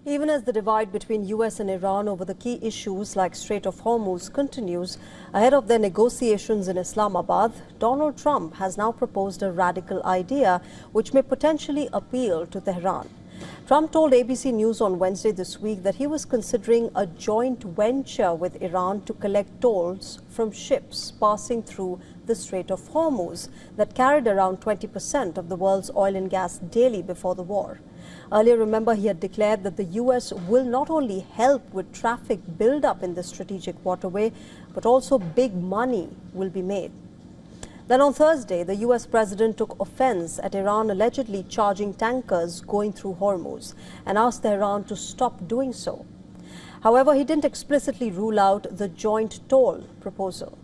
Even as the divide between US and Iran over the key issues like Strait of Hormuz continues, ahead of their negotiations in Islamabad, Donald Trump has now proposed a radical idea which may potentially appeal to Tehran. Trump told ABC News on Wednesday this week that he was considering a joint venture with Iran to collect tolls from ships passing through the Strait of Hormuz that carried around 20% of the world's oil and gas daily before the war. Earlier, remember, he had declared that the US will not only help with traffic build-up in this strategic waterway, but also big money will be made. Then on Thursday, the US president took offense at Iran allegedly charging tankers going through Hormuz and asked Tehran to stop doing so. However, he didn't explicitly rule out the joint toll proposal.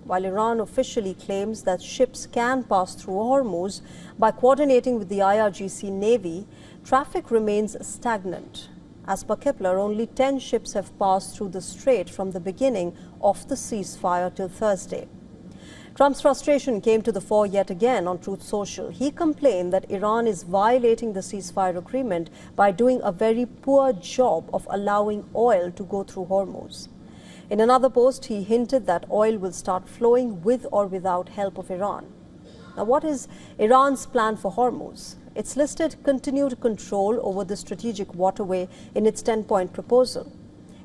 While Iran officially claims that ships can pass through Hormuz by coordinating with the IRGC Navy, traffic remains stagnant. As per Kepler, only 10 ships have passed through the strait from the beginning of the ceasefire till Thursday. Trump's frustration came to the fore yet again on Truth Social. He complained that Iran is violating the ceasefire agreement by doing a very poor job of allowing oil to go through Hormuz. In another post, he hinted that oil will start flowing with or without help of Iran. Now, what is Iran's plan for Hormuz? It's listed continued control over the strategic waterway in its 10-point proposal.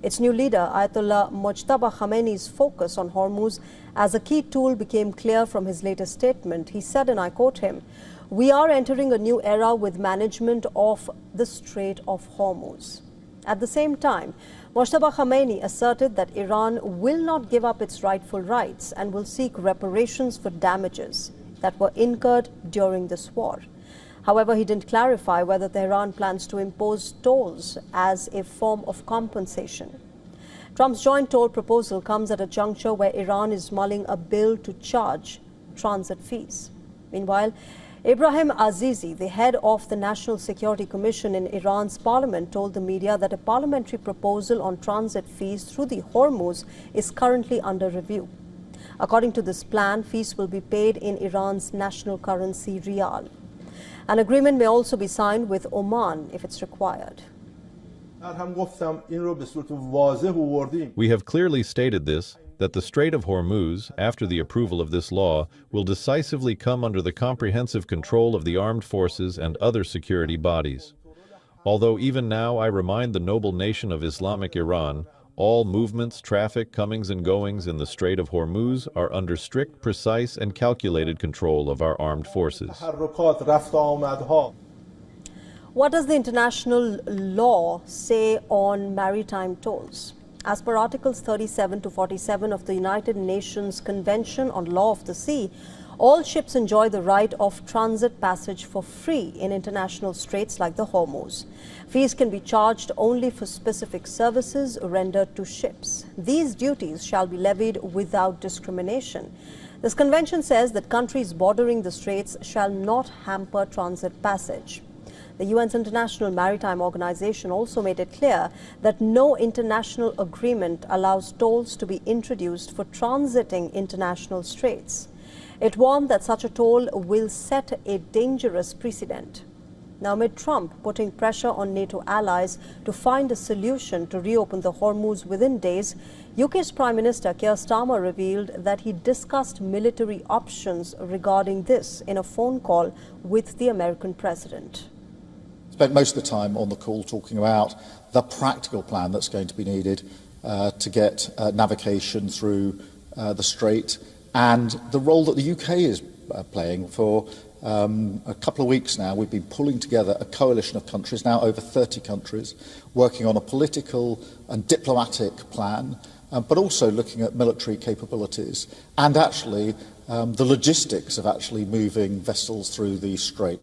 Its new leader, Ayatollah Mojtaba Khamenei's focus on Hormuz as a key tool became clear from his latest statement. He said, and I quote him, "We are entering a new era with management of the Strait of Hormuz." At the same time, Mojtaba Khamenei asserted that Iran will not give up its rightful rights and will seek reparations for damages that were incurred during this war. However, he didn't clarify whether Tehran plans to impose tolls as a form of compensation. Trump's joint toll proposal comes at a juncture where Iran is mulling a bill to charge transit fees. Meanwhile, Ibrahim Azizi, the head of the National Security Commission in Iran's parliament, told the media that a parliamentary proposal on transit fees through the Hormuz is currently under review. According to this plan, fees will be paid in Iran's national currency, rial. An agreement may also be signed with Oman if it's required. We have clearly stated this, that the Strait of Hormuz, after the approval of this law, will decisively come under the comprehensive control of the armed forces and other security bodies. Although even now I remind the noble nation of Islamic Iran, all movements, traffic, comings and goings in the Strait of Hormuz are under strict, precise and calculated control of our armed forces. What does the international law say on maritime tolls? As per Articles 37 to 47 of the United Nations Convention on Law of the Sea, all ships enjoy the right of transit passage for free in international straits like the Hormuz. Fees can be charged only for specific services rendered to ships. These duties shall be levied without discrimination. This convention says that countries bordering the straits shall not hamper transit passage. The UN's International Maritime Organization also made it clear that no international agreement allows tolls to be introduced for transiting international straits. It warned that such a toll will set a dangerous precedent. Now, amid Trump putting pressure on NATO allies to find a solution to reopen the Hormuz within days, UK's Prime Minister Keir Starmer revealed that he discussed military options regarding this in a phone call with the American president. Spent most of the time on the call talking about the practical plan that's going to be needed to get navigation through the Strait and the role that the UK is playing. For a couple of weeks now, we've been pulling together a coalition of countries, now over 30 countries, working on a political and diplomatic plan, but also looking at military capabilities and actually the logistics of actually moving vessels through the Strait.